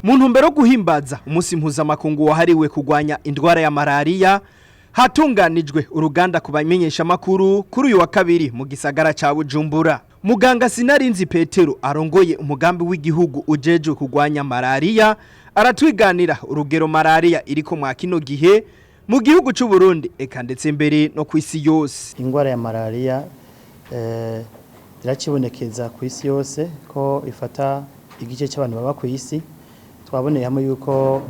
mu ntumbero yo guhimbaza umunsi mpuzamakungu wahariwe kurwanya indwara ya malaria hatunganijwe uruganda ku bamenyeshamakuru kuri uyu wa kabiri mu gisagara ca Bujumbura. Muganga Sinarinzi Petero arongoye umugambi w'igihugu ujejwe kurwanya malaria aratwiganira urugero malaria iriko mwa kino gihe mu gihugu c'u Burundi eka ndetse mbere no kw'isi yose. Indwara ya malaria iracibonekeza ku isi yose ko ifata igice cy'abantu baba ku isi. Twaboneye hamwe yuko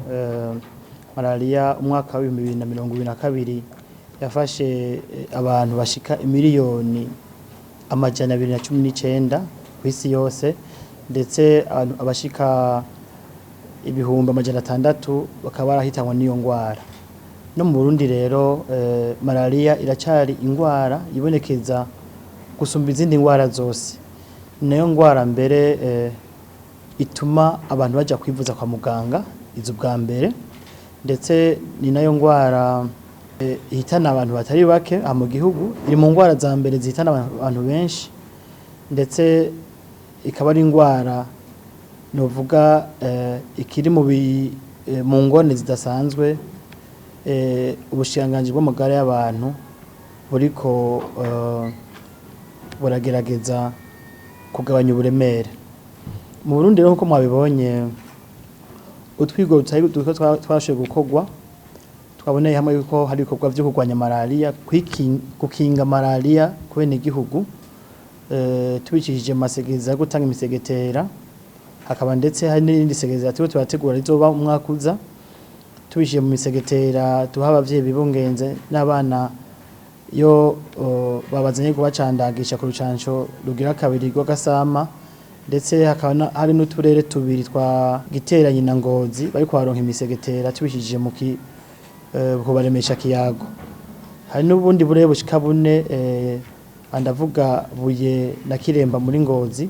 malaria umwaka wa 2022 yafashe abantu bashika miliyoni amajana 219 ku isi yose, ndetse abashika ibihumbi amajana 600 bakaba barahitanwa n'iyo ngwara. No mu Burundi rero malaria iracari ingwara ibonekeza gusumba izindi ngwara zose. Nayo ngwara mbere ituma abantu baja kwivuza kwa muganga izo bwa mbere, ndetse ni nayo ngwara ihitana abantu batari bake mu gihugu. Iri mu ngwara za mbere zihitana abantu benshi, ndetse ikaba ari ingwara novuga ikiri mu ngone zidasanzwe. Ubushikiranganji bw'amagara y'abantu buriko buragerageza kugabanya uburemere. Mu Burundi rero nkuko mwabibonye utwigo twashoboye gukorwa, twaboneye hamwe yuko hari ibikorwa byo kurwanya malaria, gukinga malaria ku bene igihugu tubicishije amasegeza yo gutanga imisegetera, hakaba ndetse hari n'irindi segeza turategura rizoba umwaka uza tubishije mu misegetera tuha abavyeyi bibungenze n'abana yo babazanye kubacandagisha ku rucanco rugira kabiri rw'Gasama, ndetse hakaba hari n'uturere tubiri twa Giteranye na Ngozi bari kwaronka imisegetera tubishije mu kubaremesha kiyago. Hari n'ubundi burebe bushika bune andavuga Buye na Kiremba muri Ngozi,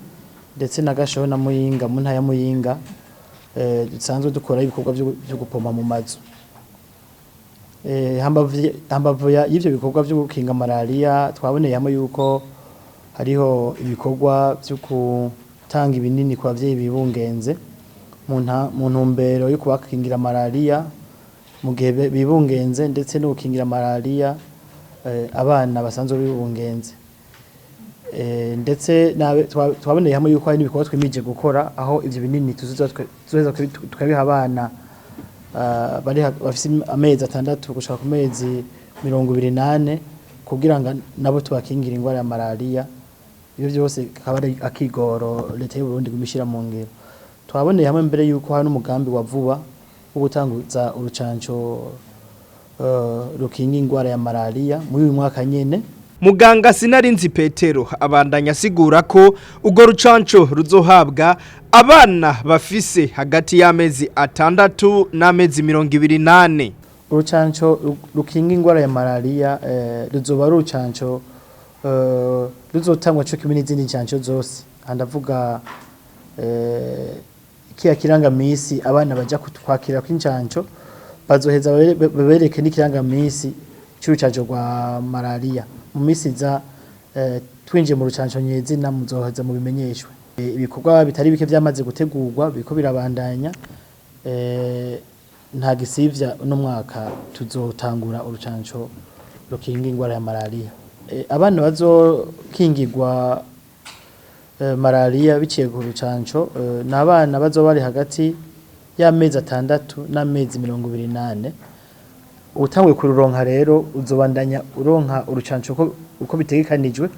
ndetse na Gashoho na Muyinga mu ntaya Muyinga dusanzwe dukora ibikorwa byo gupoma mu mazu. Hambavu y'ivyo bikorwa byo gukinga malaria twaboneye hamwe yuko hariho ibikorwa byo gutanga ibinini ku bavyeyi bibungenze mu ntumbero yo kubakingira malaria mu gihe bibungenze, ndetse no gukingira malaria abana basanzwe bibungenze. Ndetse twaboneye hamwe yuko hari n'ibikorwa twimije gukora aho ivyo binini tuzoza tukabiha abana bari bafise amezi 6 gushaka ku mezi 28 kugira ngo nabo tubakingira ingwara ya malaria. Ibyo byose akaba ari akigoro leta y'u Burundi gumishira mu ngiro. Twaboneye hamwe mbere yuko hari n'umugambi wa vuba wo gutanguza urucanco rukinga ingwara ya malaria muri uyu mwaka nyene. Muganga Sinarinzi Petero abandanya asigura ko ugo rucanco ruzohabwa abana bafise hagati y'amezi 6 n'amezi 28. Urucanco rukinga ingwara ya malaria ruzoba rucanco ruzotangwa cyo kimwe n'izindi ncanco zose. Andavuga kiya kirangamisi abana baja kwakira kw'incanco bazoheza babereke n'ikirangamisi cy'urucanco rwa malaria. Mu misiza twinje mu rucanco nyezina muzoheza mu bimenyeshwe. Ibikorwa bitari bike byamaze gutegurwa biko birabandanya. Nta gisivya no mwaka tuzotangura urucanco rukinga ingwara ya malaria. Abana bazokingirwa malaria biciye ku rucanco n'abana bazoba bari hagati y'amezi 6 n'amezi 28. Utangwe kururonka rero uzobandanya uronka urucanco uko bitegekanijwe.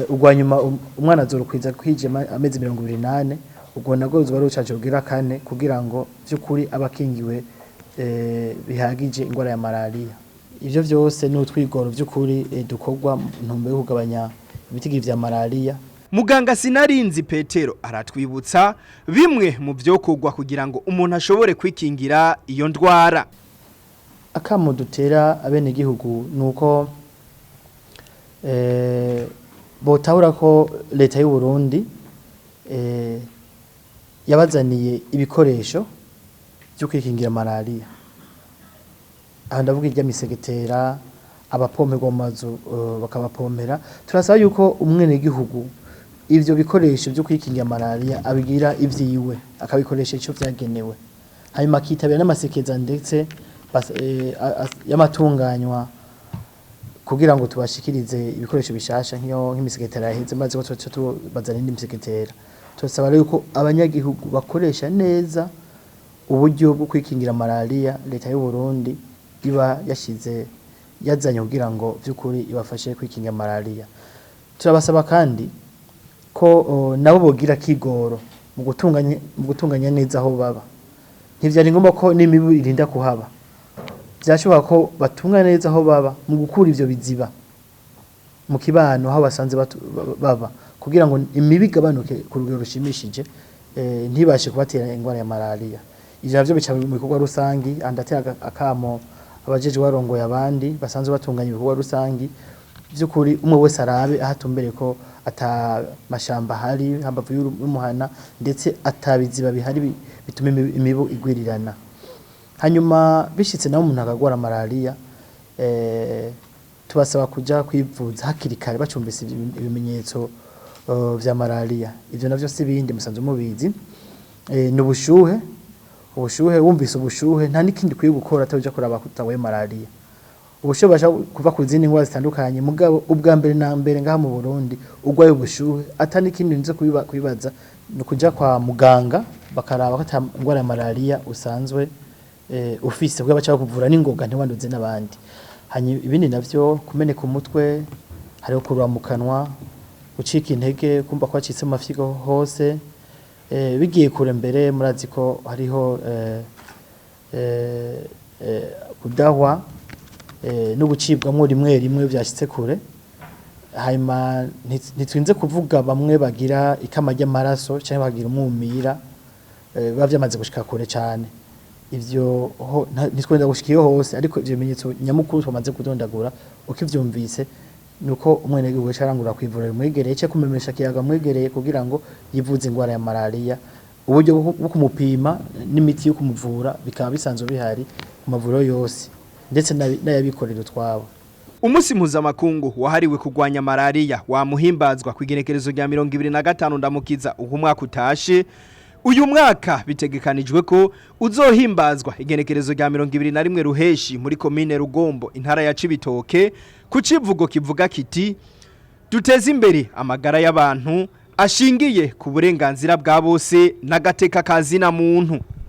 Ugwanyuma umwana azorukwiza kwije amezi 28, ubwo nabwo uzoba rucanco rugira 4 kugira ngo byukuri abakingiwe bihagije ingwara ya malaria. Ivyo byose ni utwigoro byukuri dukorwa ntumbe yo kugabanya ibitigi vya malaria. Muganga Sinarinzi Petero aratwibutsa bimwe mu byokorwa kugira ngo umuntu ashobore kwikingira iyo ndwara. Akamo dutera abene gihugu nuko botahura ko leta y'u Burundi yabazaniye ibikoresho byo kwikingira malaria. Aha ndavuga irya misegetera, abapomperwa mu mazu bakabapompera. Turasaba yuko umwene gihugu ivyo bikoresho byo kwikingira malaria abigira ivyiwe akabikoresha ico vyagenewe. hanyuma kitabira n'amasekeza ndetse y'amatunganywa kugira ngo tubashikirize ibikoresho bishasha nk'imisegetera yaheze maze ko tubazana indi misegetera. Turasaba rero ko abanyagihugu bakoresha neza uburyo bwo kwikingira malaria leta y'u Burundi iba yazanye kugira ngo by'ukuri ibafashe kwikingira malaria. Turabasaba kandi ko nabo bogira kigoro mu gutunganya neza aho baba. Ntivyari ngombwa ko n'imibu irinda kuhaba. Byashoboka ko batunganya neza aho baba mu gukura ivyo biziba mu kibano aho basanze baba kugira ngo imibu igabanuke ku rugero rushimishije ntibashe kubatera ingwara ya malaria. Ivyo navyo bica mu bikorwa rusangi andatera akamo abajeje warongoye abandi basanzwe batunganya ibikorwa rusangi by'ukuri umwe wese arabe ahatumbere ko ata mashamba hari hambavu y'umuhana ndetse atabiziba bihari bituma imibu igwirirana. Hanyuma bishitse naho umuntu akagwara malaria tubasaba kuja kwivuza hakiri kare bacumbise ibimenyetso vya malaria. Ivyo navyo si bindi musanzwe mubizi n'ubushuhe wumvise ubushuhe nta nikindi kwiye gukora ataje kuraba kutawe malaria. Ubushuhe basha kuva ku zindi ngwa zitandukanye mugabo ubwa mbere na mbere ngaha mu Burundi ugwaye ubushuhe atani kindi nze kubibaza no kuja kwa muganga bakaraba ko ngwara ya malaria usanzwe ufise bwa bacha kuvura n'ingoga ntiwanduze n'abandi. Hanyuma ibindi navyo kumeneka umutwe hariho kurwa mu kanwa ucika intege kumva ko acitse amafyigo hose bigiye kure mbere murazi ko hariho kudahwa no gucibwamwo rimwe byashitse kure. Hanyuma ntitwinze kuvuga bamwe bagira ikama ry'amaraso cyangwa bagira umwumira bavyamaze gushika kure cyane. Ivyo ntitwenda gushikiyo hose ariko ivyo bimenyetso nyamukuru twamaze kudondagura ukivyumvise nuko umwene gihugu carangura kwivurira mwegereye cyo kumemesha kiyaga mwegereye kugira ngo yivuze ingwara ya malaria. Uburyo bwo kumupima n'imiti yo kumuvura bikaba bisanzwe bihari ku mavuriro yose ndetse n'ayabikorera twabo. Umusi mpuzamakungu wahariwe kugwanya malaria wamuhimbazwa kwigenekerezo rya 2025 ndamukiza umwaka utashe. Uyu mwaka bitegekanijwe ko uzohimbazwa igenekerezo rya 21 ruheshi muri komine Rugombo intara ya Cibitoke ku civugo kivuga kiti duteze imbere amagara y'abantu ashingiye ku burenganzira bwa bose n'agateka kazina muntu.